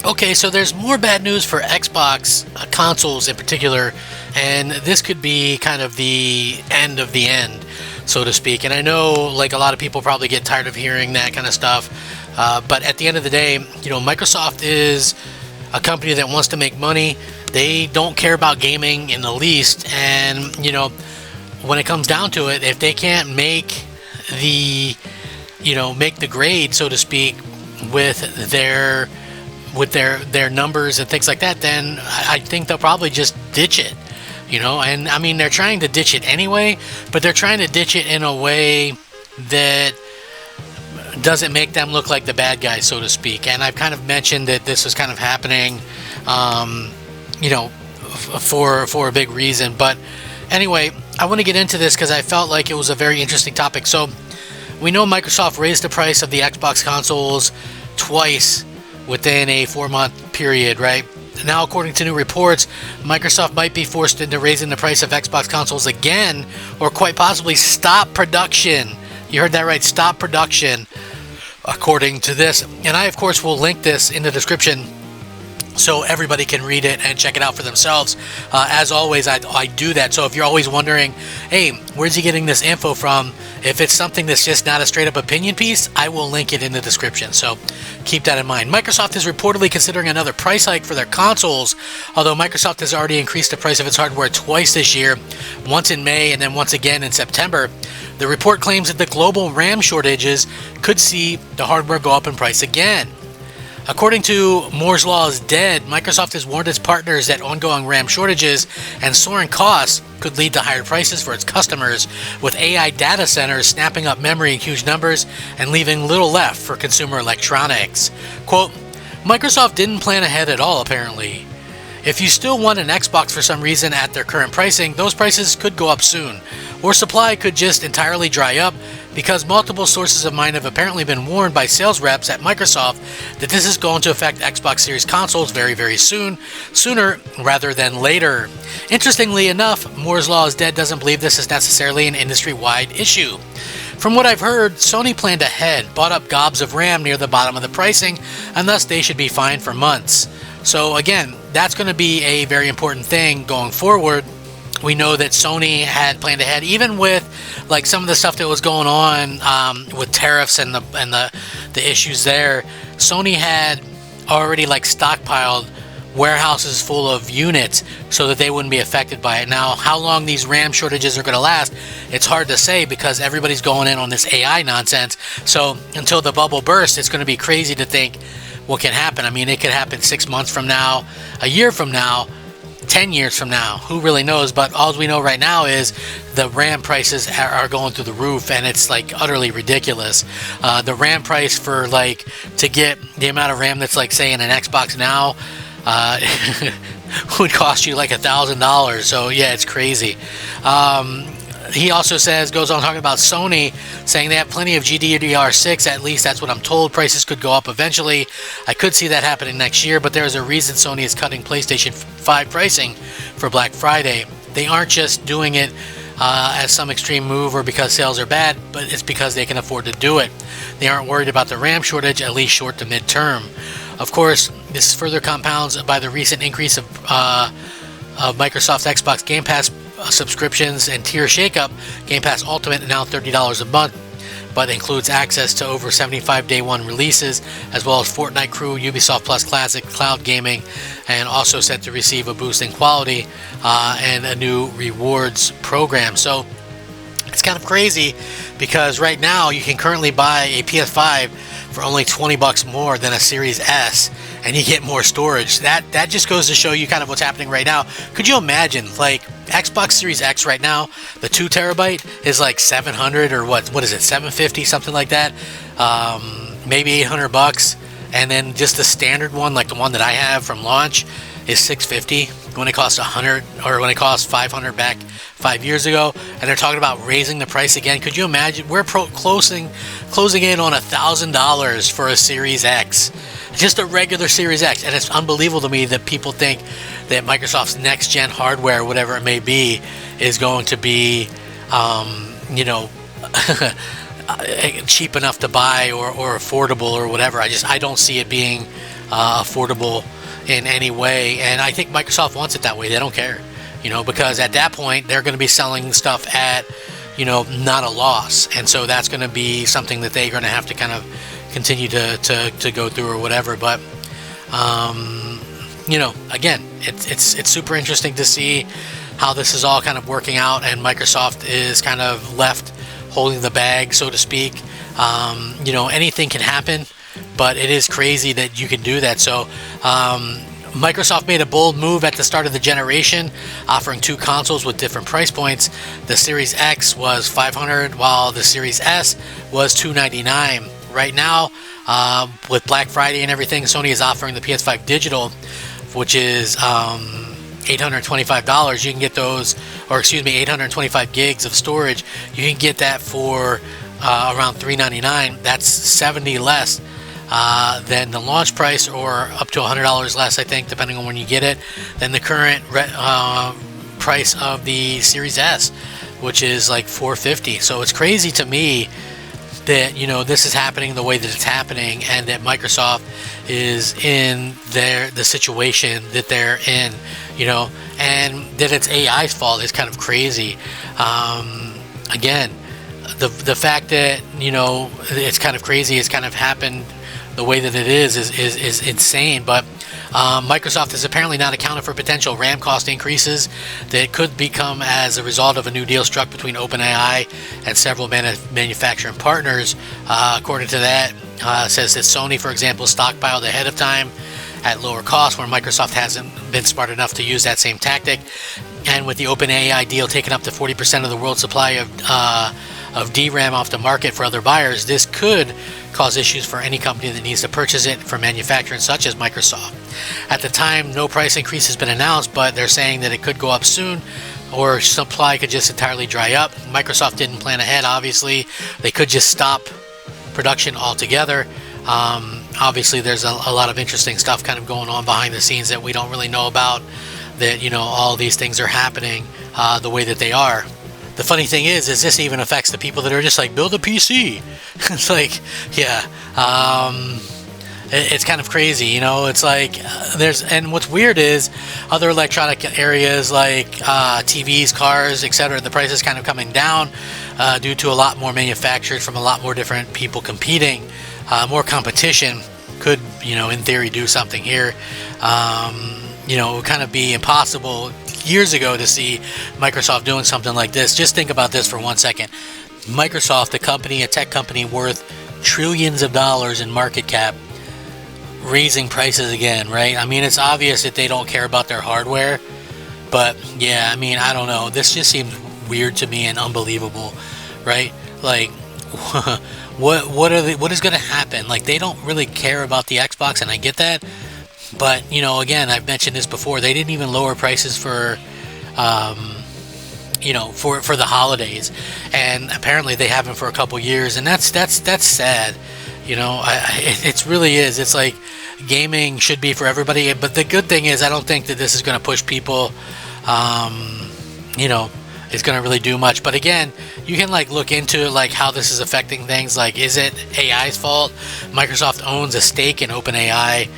Okay, so there's more bad news for Xbox consoles in particular, and this could be kind of the end, so to speak. And I know, like, a lot of people probably get tired of hearing that kind of stuff, but at the end of the day, Microsoft is a company that wants to make money. They don't care about gaming in the least, and when it comes down to it, if they can't make the grade, so to speak, with their numbers and things like that, then I think they'll probably just ditch it. And I mean, they're trying to ditch it anyway, but they're trying to ditch it in a way that doesn't make them look like the bad guys, so to speak. And I've kind of mentioned that this is kind of happening, for a big reason. But anyway, I want to get into this because I felt like it was a very interesting topic. So we know Microsoft raised the price of the Xbox consoles twice within a 4-month period, right? Now, according to new reports, Microsoft might be forced into raising the price of Xbox consoles again, or quite possibly stop production. You heard that right, stop production, according to this. And I, of course, will link this in the description so everybody can read it and check it out for themselves. As always, I do that. So if you're always wondering, hey, where's he getting this info from? If it's something that's just not a straight up opinion piece, I will link it in the description. So keep that in mind. Microsoft is reportedly considering another price hike for their consoles, although Microsoft has already increased the price of its hardware twice this year, once in May and then once again in September. The report claims that the global RAM shortages could see the hardware go up in price again. According to Moore's Law is Dead, Microsoft has warned its partners that ongoing RAM shortages and soaring costs could lead to higher prices for its customers, with AI data centers snapping up memory in huge numbers and leaving little left for consumer electronics. Quote, Microsoft didn't plan ahead at all, apparently. If you still want an Xbox for some reason at their current pricing, those prices could go up soon, or supply could just entirely dry up, because multiple sources of mine have apparently been warned by sales reps at Microsoft that this is going to affect Xbox Series consoles very, very soon, sooner rather than later. Interestingly enough, Moore's Law is Dead doesn't believe this is necessarily an industry-wide issue. From what I've heard, Sony planned ahead, bought up gobs of RAM near the bottom of the pricing, and thus they should be fine for months. So again, that's going to be a very important thing going forward. We know that Sony had planned ahead, even with like some of the stuff that was going on with tariffs and the issues there. Sony had already like stockpiled warehouses full of units so that they wouldn't be affected by it. Now, how long these RAM shortages are going to last, it's hard to say because everybody's going in on this AI nonsense. So until the bubble bursts, it's going to be crazy to think what can happen. I mean, it could happen 6 months from now, a year from now, 10 years from now, who really knows? But all we know right now is the RAM prices are going through the roof, and it's like utterly ridiculous. The RAM price for like to get the amount of RAM that's like say in an Xbox now would cost you like $1,000. So yeah, it's crazy. He also goes on talking about Sony, saying they have plenty of GDDR6, at least that's what I'm told. Prices could go up eventually. I could see that happening next year, but there is a reason Sony is cutting PlayStation 5 pricing for Black Friday. They aren't just doing it as some extreme move or because sales are bad, but it's because they can afford to do it. They aren't worried about the RAM shortage, at least short to mid-term. Of course, this further compounds by the recent increase of Microsoft's Xbox Game Pass subscriptions and tier shakeup. Game Pass Ultimate now $30 a month, but includes access to over 75 day one releases, as well as Fortnite Crew, Ubisoft Plus Classic, cloud gaming, and also set to receive a boost in quality and a new rewards program. So it's kind of crazy because right now you can currently buy a PS5 for only $20 more than a Series S, and you get more storage. That just goes to show you kind of what's happening right now. Could you imagine, like, Xbox Series X right now, the 2 terabyte is like 700 or what is it, 750, something like that, maybe $800, and then just the standard one, like the one that I have from launch, is $650 when it cost $100, or when it cost $500 back 5 years ago, and they're talking about raising the price again. Could you imagine? We're closing in on $1,000 for a Series X, just a regular Series X, and it's unbelievable to me that people think that Microsoft's next gen hardware, whatever it may be, is going to be, cheap enough to buy or affordable or whatever. I don't see it being affordable in any way. And I think Microsoft wants it that way. They don't care, because at that point they're going to be selling stuff at, not a loss. And so that's going to be something that they're going to have to kind of continue to go through or whatever. But, again, it's super interesting to see how this is all kind of working out, and Microsoft is kind of left holding the bag, so to speak. Anything can happen, but it is crazy that you can do that. So Microsoft made a bold move at the start of the generation, offering 2 consoles with different price points. The Series X was $500, while the Series S was $299. Right now, with Black Friday and everything, Sony is offering the PS5 digital, which is $825. You can get those, 825 gigs of storage. You can get that for around $399. That's $70 less than the launch price, or up to $100 less, I think, depending on when you get it, than the current price of the Series S, which is like $450. So it's crazy to me that this is happening the way that it's happening, and that Microsoft is in the situation that they're in, and that it's AI's fault is kind of crazy. Again, the fact that it's kind of crazy, it's kind of happened the way that it is insane. But Microsoft has apparently not accounted for potential RAM cost increases that could become as a result of a new deal struck between OpenAI and several manufacturing partners. According to that, says that Sony, for example, stockpiled ahead of time at lower cost, where Microsoft hasn't been smart enough to use that same tactic. And with the OpenAI deal taking up to 40% of the world's supply of DRAM off the market for other buyers, this could cause issues for any company that needs to purchase it from manufacturers such as Microsoft. At the time, no price increase has been announced, but they're saying that it could go up soon, or supply could just entirely dry up. Microsoft didn't plan ahead, obviously. They could just stop production altogether. Obviously, there's a lot of interesting stuff kind of going on behind the scenes that we don't really know about, that, all these things are happening the way that they are. The funny thing is this even affects the people that are just like, build a PC. It's like, yeah, it's kind of crazy, it's like and what's weird is other electronic areas like TVs, cars, etc., the price is kind of coming down due to a lot more manufactured from a lot more different people competing. More competition could, in theory, do something here. It would kind of be impossible years ago to see Microsoft doing something like this. Just think about this for 1 second. Microsoft, a tech company worth trillions of dollars in market cap, raising prices again, right? I mean, it's obvious that they don't care about their hardware, but yeah, I mean, I don't know. This just seems weird to me and unbelievable, right? Like, what is going to happen? Like, they don't really care about the Xbox, and I get that. But, again, I've mentioned this before. They didn't even lower prices for the holidays, and apparently they haven't for a couple years, and that's sad. It really is. It's like gaming should be for everybody, but the good thing is I don't think that this is going to push people. It's going to really do much. But again, you can look into how this is affecting things. Like, is it AI's fault? Microsoft owns a stake in OpenAI,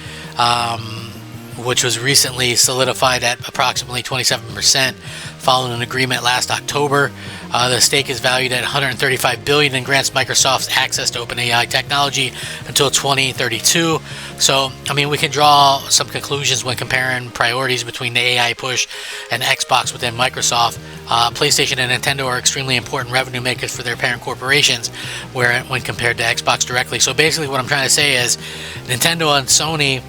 which was recently solidified at approximately 27% following an agreement last October. The stake is valued at $135 billion and grants Microsoft access to OpenAI technology until 2032. So, I mean, we can draw some conclusions when comparing priorities between the AI push and Xbox within Microsoft. PlayStation and Nintendo are extremely important revenue makers for their parent corporations when compared to Xbox directly. So basically what I'm trying to say is Nintendo and Sony,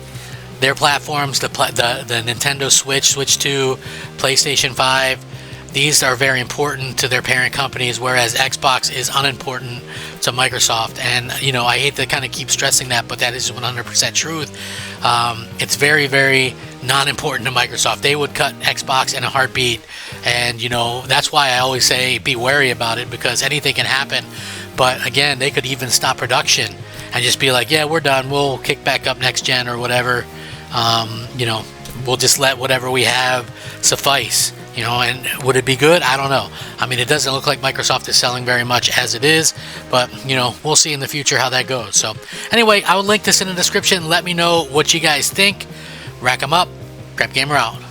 their platforms, the Nintendo Switch 2, PlayStation 5, these are very important to their parent companies, whereas Xbox is unimportant to Microsoft. And, I hate to kind of keep stressing that, but that is 100% truth. It's very, very non-important to Microsoft. They would cut Xbox in a heartbeat. And, that's why I always say be wary about it, because anything can happen. But, again, they could even stop production and just be like, yeah, we're done. We'll kick back up next gen or whatever. We'll just let whatever we have suffice. You know, and would it be good? I don't know. I mean, it doesn't look like Microsoft is selling very much as it is, but you know, we'll see in the future how that goes. So anyway, I will link this in the description. Let me know what you guys think. Rack 'em up. Crap Gamer out.